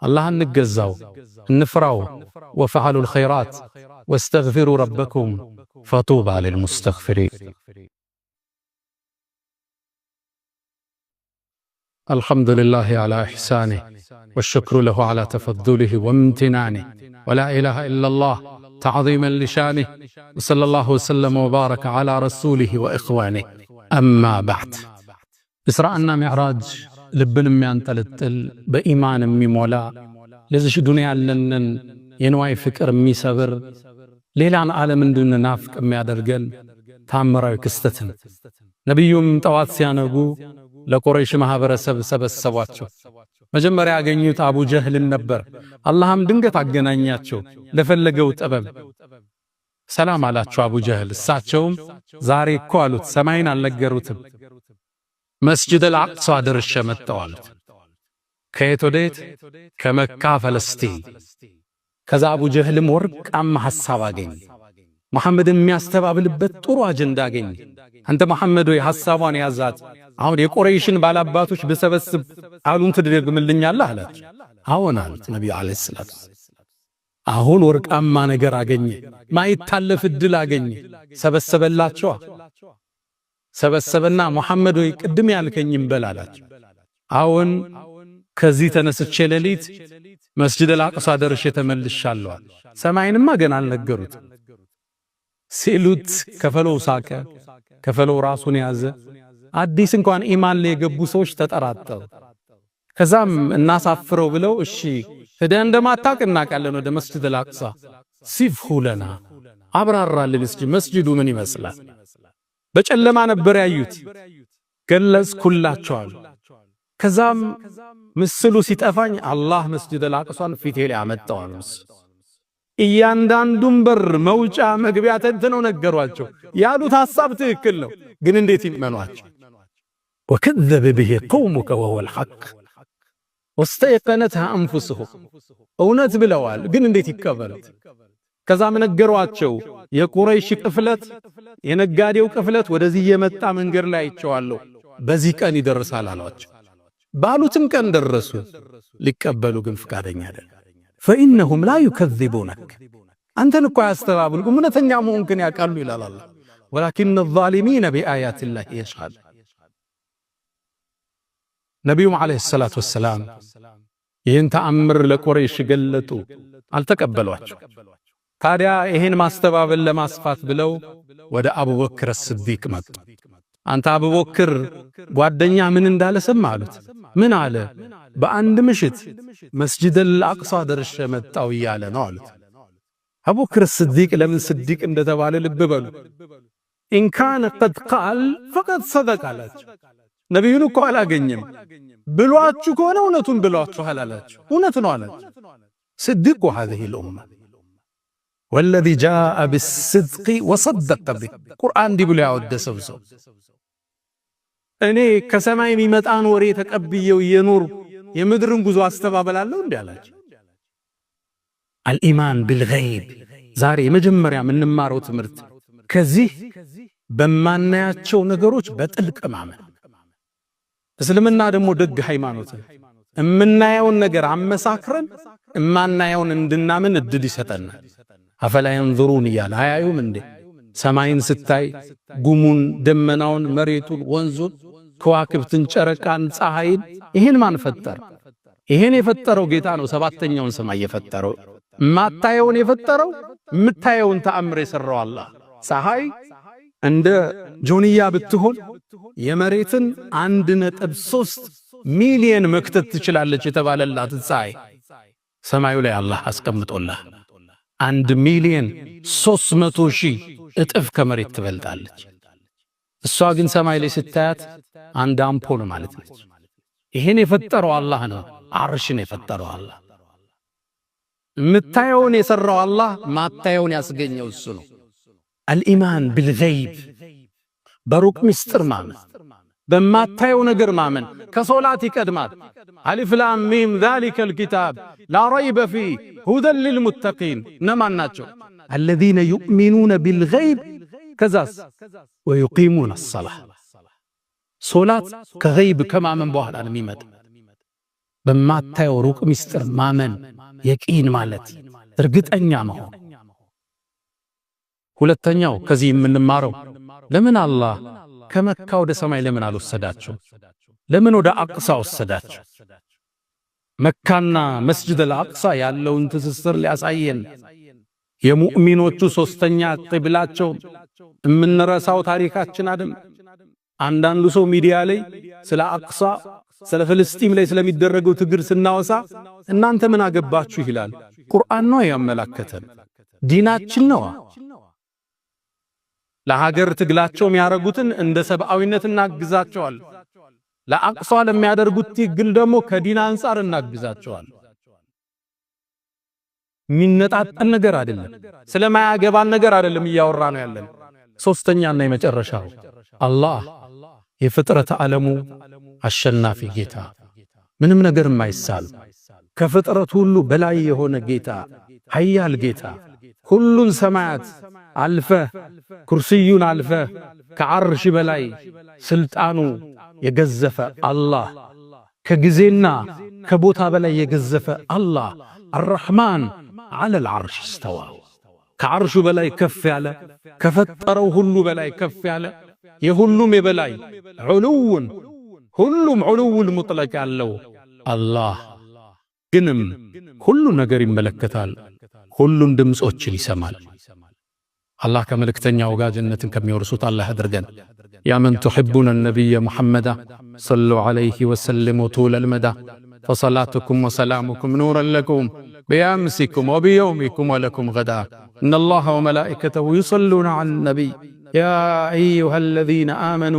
አላህ እንገዛው እንፍራው። ወፈዐሉል ኸይራት ወስተግፊሩ ረበኩም ፈጡባ ሊልሙስተግፊሪን። الحمد لله على إحسانه والشكر له على تفضله وامتنانه ولا إله إلا الله تعظيما لشانه وصلى الله وسلم وبارك على رسوله وإخوانه. أما بعد إسراءنا معراج لبن ميانتلتل بإيمان ميمولا لذش دنيا لنن ينواي فكر ميسابر ليلان عالم دون نافك ميادرقن تامراي كستتن نبيهم تواتسيانقو ለቁረይሽ ማህበረሰብ ሰበሰቧቸው። መጀመሪያ ያገኙት አቡ ጀህልን ነበር። አላህም ድንገት አገናኛቸው ለፈለገው ጥበብ። ሰላም አላቸው አቡ ጀህል። እሳቸውም ዛሬ እኮ አሉት ሰማይን አልነገሩትም፣ መስጂደል አቅሷ ደርሼ መጣሁ አሉት። ከየት ወዴት? ከመካ ፈለስቲን። ከዛ አቡ ጀህልም ወርቃማ ሐሳብ አገኘ። መሐመድን የሚያስተባብልበት ጥሩ አጀንዳ አገኘ። አንተ መሐመድ ሆይ ሐሳቧን ያዛት፣ አሁን የቁረይሽን ባላባቶች በሰበስብ ቃሉን ትደግምልኛለህ አላቸው። አዎን አሉት ነብዩ አለይሂ ሰላቱ። አሁን ወርቃማ ነገር አገኘ፣ ማይታለፍ እድል አገኘ። ሰበሰበላቸው። ሰበሰበና መሐመድ ሆይ ቅድም ያልከኝም በል አላቸው። አዎን ከዚህ ተነስቼ ሌሊት መስጂደል አቅሷ ደርሼ ተመልሻለሁ። ሰማይንማ ገና አልነገሩት ሲሉት ከፈለው ሳቀ። ከፈለው ራሱን ያዘ። አዲስ እንኳን ኢማን ላይ የገቡ ሰዎች ተጠራጠሩ። ከዛም እናሳፍረው ብለው እሺ ሄደህ እንደማታውቅ እናውቃለን ወደ መስጂደል አቅሷ ሲፍሁ ለና አብራራልን እስኪ መስጂዱ ምን ይመስላል? በጨለማ ነበር ያዩት፣ ገለጽኩላቸው አሉ። ከዛም ምስሉ ሲጠፋኝ አላህ መስጂደል አቅሷን ፊቴ ላይ አመጣው አሉ። እያንዳንዱን በር መውጫ መግቢያ ተንትነው ነገሯቸው። ያሉት ሐሳብ ትክክል ነው፣ ግን እንዴት ይመኗቸው? ወከዘበ ቢሂ ቀውሙከ ወሁወል ሐቅ ወስተየቀነትሃ አንፉሱሁም። እውነት ብለዋል፣ ግን እንዴት ይቀበሉት? ከዛም ነገሯቸው የቁረይሽ ቅፍለት፣ የነጋዴው ቅፍለት ወደዚህ የመጣ መንገድ ላይ አይቼዋለሁ፣ በዚህ ቀን ይደርሳል አሏቸው። ባሉትም ቀን ደረሱ። ሊቀበሉ ግን ፍቃደኛ አይደለም። ፈኢነሁም ላ ዩከዚቡነክ አንተን እኮ አያስተባብሉም፣ እውነተኛ መሆንክን ያውቃሉ ይላል አላህ። ወላኪነ ዛሊሚነ ቢአያቲላሂ የጅሐዱን። ነቢዩም ዓለይሂ ሰላቱ ወሰላም ይህን ተአምር ለቁረይሽ ገለጡ፣ አልተቀበሏቸው። ታዲያ ይህን ማስተባበል ለማስፋት ብለው ወደ አቡበክር ስዲቅ መጡ። አንተ አቡበክር ጓደኛ ምን እንዳለ ሰማ አሉት። ምን አለ? በአንድ ምሽት መስጂደል አቅሷ ደርሼ መጣሁ እያለ ነው አሉት። አቡበክር ስዲቅ ለምን ስዲቅ እንደተባለ ልብ በሉ። ኢንካነ ቀድ ቃል ፈቀድ ሰደቅ አላቸው። ነቢዩን እኮ አላገኘም ብሏችሁ ከሆነ እውነቱን ብሏችኋል አላቸው። እውነት ነው አላቸው። ስዲቁ هذه الأمة والذي جاء بالصدق وصدق به ቁርአን እንዲህ ብሎ ያወደሰው ሰው እኔ ከሰማይ የሚመጣን ወሬ ተቀብየው የኖር የምድርን ጉዞ አስተባበላለሁ እንዴ አላቸው። አልኢማን ቢልገይብ ዛሬ የመጀመሪያ የምንማረው ትምህርት ከዚህ በማናያቸው ነገሮች በጥልቅ ማመን። እስልምና ደግሞ ደግ ሃይማኖት እምናየውን ነገር አመሳክረን እማናየውን እንድናምን እድል ይሰጠናል። አፈላ ينظرون እያለ አያዩም እንዴ? ሰማይን ስታይ ጉሙን፣ ደመናውን፣ መሬቱን፣ ወንዙን፣ ከዋክብትን፣ ጨረቃን፣ ፀሐይን ይሄን ማን ፈጠረ? ይሄን የፈጠረው ጌታ ነው። ሰባተኛውን ሰማይ የፈጠረው ማታየውን የፈጠረው ምታየውን ተአምር የሰራው አላህ። ፀሐይ እንደ ጆንያ ብትሆን የመሬትን 1.3 ሚሊዮን መክተት ትችላለች የተባለላት ፀሐይ ሰማዩ ላይ አላህ አስቀምጦላህ 1,300,000 እጥፍ ከመሬት ትበልጣለች። እሷ ግን ሰማይ ላይ ስታያት አንድ አምፖል ማለት ነች። ይሄን የፈጠረው አላህ ነው። አርሽን የፈጠረው አላህ፣ ምታየውን የሰራው አላህ፣ ማታየውን ያስገኘው እሱ ነው። አልኢማን ቢልገይብ በሩቅ ምስጢር ማመን፣ በማታየው ነገር ማመን ከሶላት ይቀድማል። አሊፍ ላም ሚም ዛሊከል ኪታብ ላ ረይበ ፊህ ሁደን ሊልሙተቂን እነማን ናቸው? አለዚነ ዩእሚኑነ ቢልገይብ ከዛስ ወዩቂሙነ አሰላህ። ሶላት ከገይብ ከማመን በኋላ ነው የሚመጣ። በማታየው ሩቅ ምስጢር ማመን የቂን ማለት እርግጠኛ መሆን። ሁለተኛው ከዚህ የምንማረው ለምን አላህ ከመካ ወደ ሰማይ ለምን አልወሰዳቸው? ለምን ወደ አቅሳ ወሰዳቸው? መካና መስጂድ አልአቅሳ ያለውን ትስስር ሊያሳየን፣ የሙእሚኖቹ ሶስተኛ ቂብላቸው የምንረሳው ታሪካችን አይደል? አንዳንዱ ሰው ሚዲያ ላይ ስለ አቅሳ ስለ ፍልስጤም ላይ ስለሚደረገው ትግል ስናወሳ እናንተ ምን አገባችሁ ይላል። ቁርአን ነው ያመላከተን፣ ዲናችን ነው። ለሀገር ትግላቸው የሚያረጉትን እንደ ሰብአዊነት እናግዛቸዋል። ለአቅሷ ለሚያደርጉት ትግል ደግሞ ከዲን አንፃር እናግዛቸዋል። ሚነጣጠል ነገር አይደለም፣ ስለማያገባን ነገር አይደለም እያወራ ነው ያለን። ሶስተኛና የመጨረሻው አላህ የፍጥረት ዓለሙ አሸናፊ ጌታ፣ ምንም ነገር የማይሳል ከፍጥረት ሁሉ በላይ የሆነ ጌታ፣ ኃያል ጌታ፣ ሁሉን ሰማያት አልፈህ ኩርሲዩን አልፈህ ከዓርሽ በላይ ስልጣኑ የገዘፈ አላህ፣ ከጊዜና ከቦታ በላይ የገዘፈ አላህ አርረሕማን ዐለል ዐርሽ እስተዋ፣ ከዓርሹ በላይ ከፍ ያለ ከፈጠረው ሁሉ በላይ ከፍ ያለ የሁሉም የበላይ ዑሉውን ሁሉም ዑሉውል ሙጥለቅ ያለው አላህ ግንም ሁሉ ነገር ይመለከታል፣ ሁሉን ድምጾችን ይሰማል። አላህ ከመልእክተኛው ጋር ጀነትን ከሚወርሱት አላህ ያድርገን። ያ መን ትሕቡነ ነቢየ ሙሐመዳ ሰሉ ዐለይሂ ወሰልሙ ጡለል መዳ ፈሰላቱኩም ወሰላሙኩም ኑረን ለኩም ቢአምሲኩም ወቢየውሚኩም ወለኩም ገዳ ኢነላሃ ወመላኢከተሁ ዩሰሉነ ዐለ ነቢይ ያ አዩሃ አለዚነ አመኑ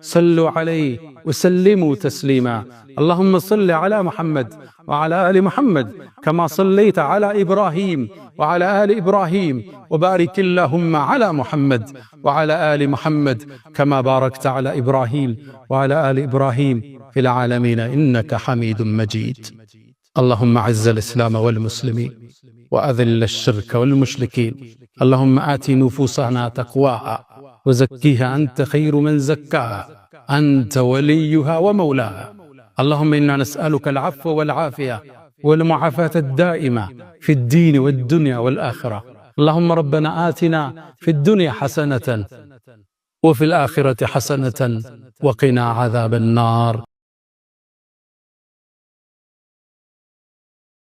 ሰሉ ዐለይሂ وسلموا تسليما اللهم صل على محمد وعلى آل محمد كما صليت على إبراهيم وعلى آل إبراهيم وبارك اللهم على محمد وعلى آل محمد كما باركت على إبراهيم وعلى آل إبراهيم في العالمين إنك حميد مجيد اللهم أعز الإسلام والمسلمين وأذل الشرك والمشركين اللهم آت نفوسنا تقواها وزكيها أنت خير من زكاها أنت وليها ومولاها اللهم إنا نسألك العفو والعافية والمعافاة الدائمة في الدين والدنيا والآخرة اللهم ربنا آتنا في الدنيا حسنة وفي الآخرة حسنة وقنا عذاب النار